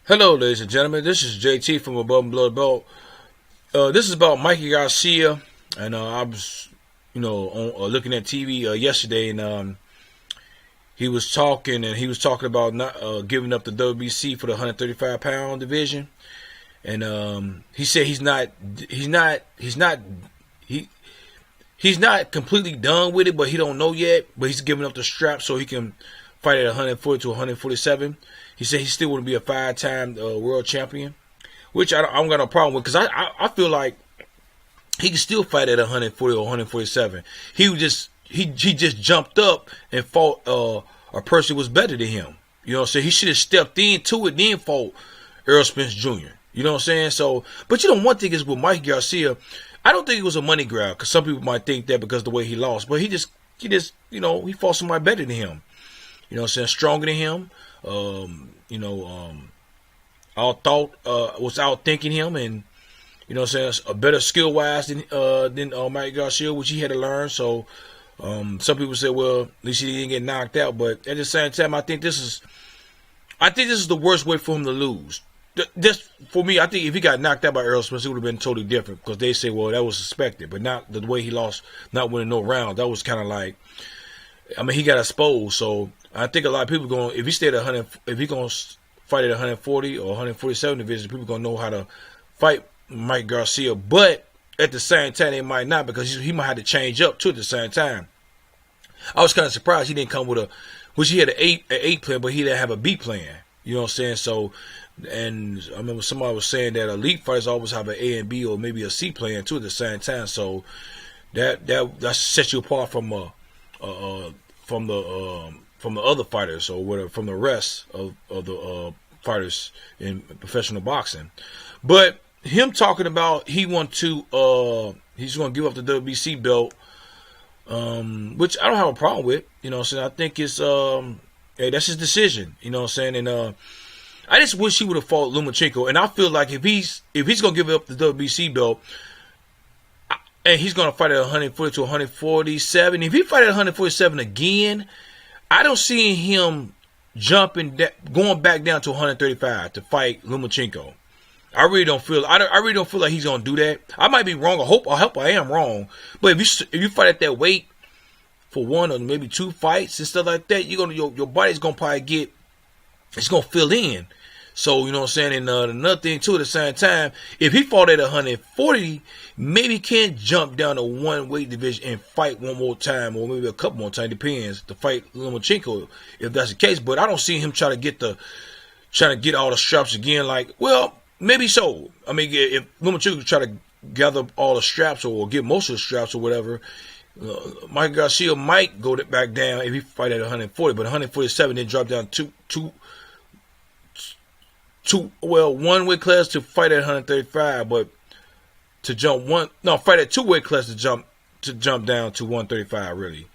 Hello, ladies and gentlemen. This is JT from Above and Blood Belt. This is about Mikey Garcia, and I was, looking at TV yesterday, and he was talking, about not giving up the WBC for the 135-pound division, and he said he's not completely done with it, but he don't know yet. But he's giving up the strap so he can fight at 140 to 147. He said he still want to be a 5-time world champion, which I don't got no problem with, because I feel like he can still fight at 140 or 147. He just jumped up and fought a person who was better than him. You know what I'm saying? He should have stepped into it, then fought Errol Spence Jr. You know what I'm saying? So, but one thing is with Mike Garcia, I don't think it was a money grab, because some people might think that because of the way he lost, but he fought somebody better than him. You know what I'm saying? Stronger than him. I thought was out thinking him, and you know what I'm saying, a better skill wise than Mike Garcia, which he had to learn. So some people say, well, at least he didn't get knocked out. But at the same time, I think this is the worst way for him to lose. Just for me, I think if he got knocked out by Errol Spence, it would have been totally different, because they say, well, that was suspected, but not the way he lost, not winning no round. That was kind of like, he got exposed. So I think a lot of people if he stayed at 100, if he gonna fight at 140 or 147 division, people gonna know how to fight Mike Garcia. But at the same time, they might not, because he might have to change up too at the same time. I was kind of surprised he didn't come with which he had an eight plan, but he didn't have a B plan. You know what I'm saying? So, and I remember somebody was saying that elite fighters always have an A and B or maybe a C plan too at the same time. So that sets you apart from the other fighters, or whatever, from the rest of the fighters in professional boxing. But him talking about he's going to give up the WBC belt, which I don't have a problem with. You know what I'm saying? I think it's hey, that's his decision. You know what I'm saying? And I just wish he would have fought Lomachenko. And I feel like if he's going to give up the WBC belt, and he's going to fight at 140 to 147, if he fight at 147 again, I don't see him going back down to 135 to fight Lomachenko. I really don't feel like he's gonna do that. I might be wrong. I hope I am wrong. But if you fight at that weight for one or maybe two fights and stuff like that, your body's gonna probably it's gonna fill in. So, you know what I'm saying? And another thing too, at the same time, if he fought at 140, maybe he can jump down to one weight division and fight one more time, or maybe a couple more times, depends, to fight Lomachenko, if that's the case. But I don't see him trying to get all the straps again. Like, well, maybe so. If Lomachenko try to gather all the straps or get most of the straps or whatever, Mike Garcia might go back down if he fight at 140, but 147 then drop down one weight class to fight at 135, but fight at two weight class to jump down to 135, really.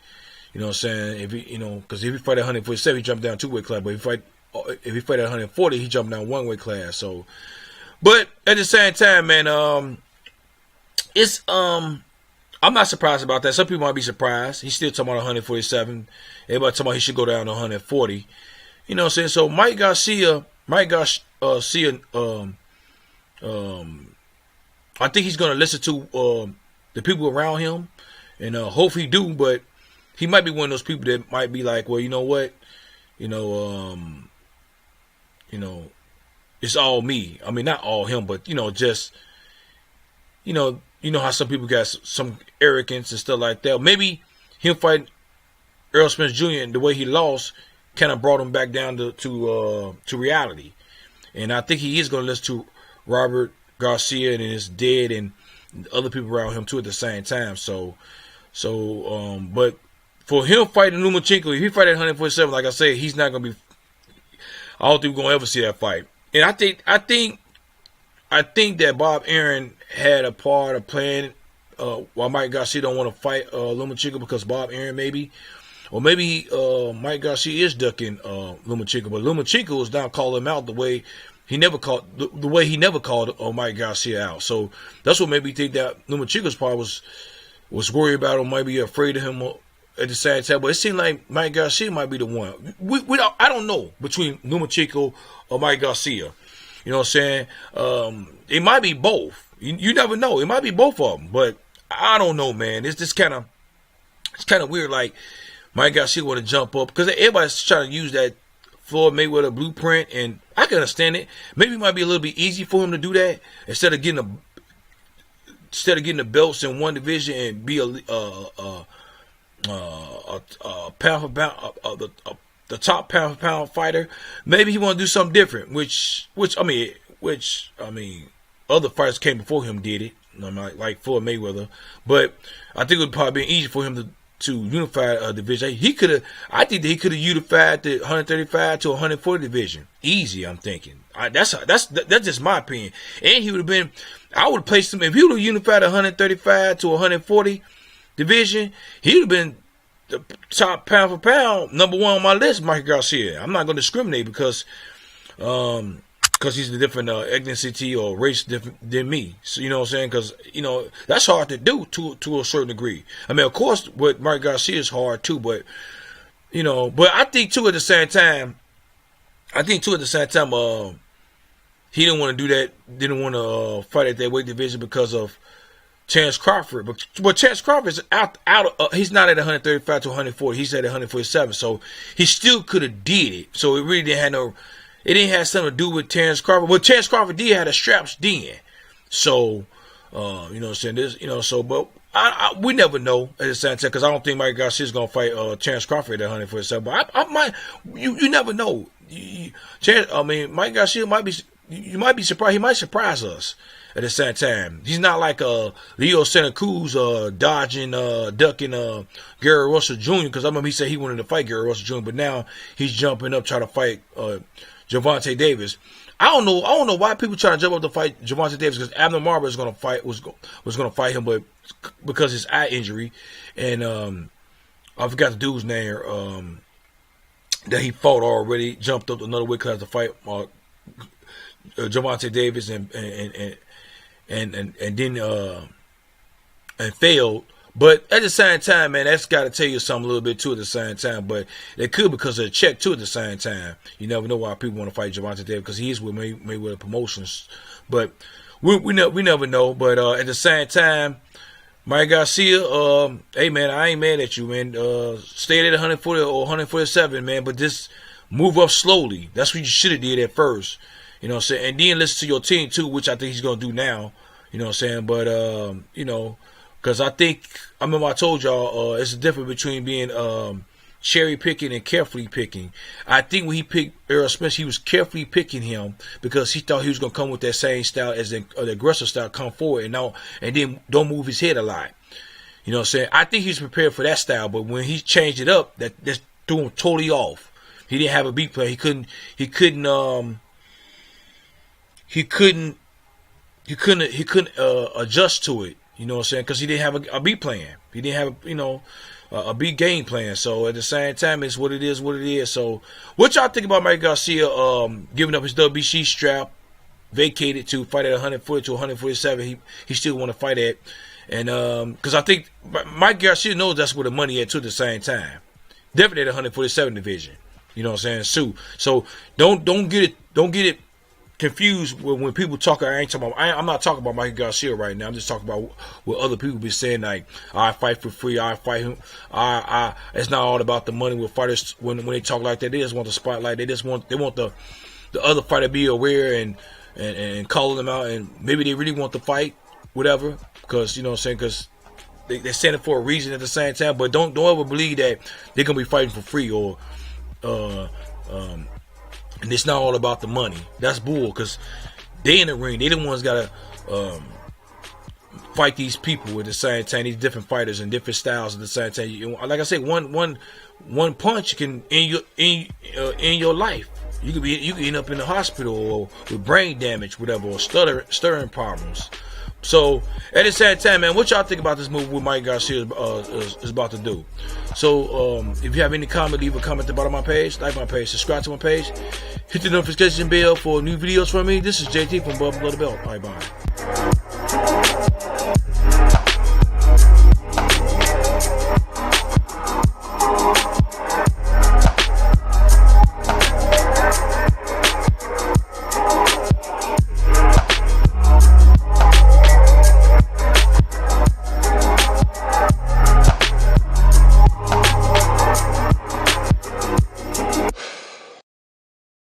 You know what I'm saying? Because if he fight at 147, he jump down two weight class, but if he fight at 140, he jump down one weight class. So, but at the same time, man, it's I'm not surprised about that. Some people might be surprised. He's still talking about 147. Everybody talking about he should go down to 140. You know what I'm saying? So Mike Garcia, I think he's gonna listen to the people around him, and hope he do. But he might be one of those people that might be like, well, you know what, it's all me. I mean, not all him, but just how some people got some arrogance and stuff like that. Maybe him fighting Errol Spence Jr. and the way he lost kind of brought him back down to reality. And I think he is going to listen to Robert Garcia and his dead and other people around him too at the same time. But for him fighting Lomachenko, if he fight at 147, like I said, he's not going to be. I don't think we're going to ever see that fight. And I think that Bob Arum had a part of playing why Mike Garcia don't want to fight Lomachenko, because Bob Arum maybe. Or maybe Mike Garcia is ducking Lomachenko, but Lomachenko is now calling him out the way he never called Mike Garcia out. So that's what made me think that Lomachenko's part was worried about or might be afraid of him at the same time. But it seemed like Mike Garcia might be the one. I don't know between Lomachenko or Mike Garcia. You know what I'm saying? It might be both. You never know. It might be both of them, but I don't know, man. It's just kind of weird. Like Mike Garcia want to jump up because everybody's trying to use that Floyd Mayweather blueprint, and I can understand it. Maybe it might be a little bit easy for him to do that instead of getting the belts in one division and be a pound for pound, the top pound for pound fighter. Maybe he want to do something different, which I mean, other fighters came before him did it, like Floyd Mayweather. But I think it would probably be easy for him to unify a division. I think that he could have unified the 135 to 140 division. Easy, I'm thinking. That's just my opinion. And he would have been, I would have placed him, if he would have unified the 135 to 140 division, he would have been the top pound for pound, #1 on my list, Mike Garcia. I'm not going to discriminate because he's a different ethnicity or race different than me. So, you know what I'm saying? Because, that's hard to do to a certain degree. I mean, of course, what Mike Garcia is hard too, but I think too at the same time, he didn't want to do that, didn't want to fight at that weight division because of Terence Crawford. But Terence Crawford is out. He's not at 135 to 140. He's at 147. So he still could have did it. So it really it didn't have something to do with Terence Crawford. Well, Terence Crawford did have the straps then. So, you know what I'm saying? This, so, but we never know at the same time because I don't think Mike Garcia is going to fight Terence Crawford at 147. But I might, you never know. Mike Garcia you might be surprised. He might surprise us at the same time. He's not like Leo Santa Cruz ducking Gary Russell Jr. because I remember he said he wanted to fight Gary Russell Jr. But now he's jumping up trying to fight Gervonta Davis. I don't know why people trying to jump up to fight Gervonta Davis because Abner Marber was going to fight him, but because his eye injury, and I forgot the dude's name that he fought already, jumped up another weight class to fight Gervonta Davis and failed. But at the same time, man, that's got to tell you something a little bit too at the same time. But it could because of the check too at the same time. You never know why people want to fight Gervonta Davis because he is with Mayweather Promotions. But we never know. But at the same time, Mike Garcia, hey man, I ain't mad at you, man. Stay at 140 or 147, man. But just move up slowly. That's what you should have did at first. You know what I'm saying? And then listen to your team too, which I think he's gonna do now. You know what I'm saying? But because I remember I told y'all it's a difference between being cherry picking and carefully picking. I think when he picked Errol Spence, he was carefully picking him because he thought he was gonna come with that same style as the aggressive style, come forward and then don't move his head a lot. You know what I'm saying? I think he's prepared for that style, but when he changed it up, that threw him totally off. He didn't have a beat plan. He couldn't adjust to it. You know what I'm saying? Because he didn't have a beat plan. He didn't have a beat game plan. So at the same time, it's what it is. So what y'all think about Mike Garcia giving up his WBC strap, vacated to fight at 140 to 147? He still want to fight at, and because I think Mike Garcia knows that's where the money at too at the same time. Definitely at 147 division. You know what I'm saying? So don't get it confused when people talk. I'm not talking about Mike Garcia right now. I'm just talking about what other people be saying, like I fight for free, I fight him. It's not all about the money with fighters when they talk like that. They just want the spotlight. They want the other fighter to be aware and calling them out, and maybe they really want to fight, whatever. Because you know what I'm saying? Because they're saying it for a reason at the same time. But don't ever believe that they're gonna be fighting for free or and it's not all about the money. That's bull, because they in the ring. They the ones got to fight these people at the same time, these different fighters and different styles at the same time. Like I said, one punch can end your life. You can end up in the hospital or with brain damage, whatever, or stuttering problems. So at the same time, man, what y'all think about this move with Mike Garcia is about to do? So if you have any comment, leave a comment at the bottom of my page, like my page, subscribe to my page, hit the notification bell for new videos from me. This is JT from Above Below the Belt. Bye bye.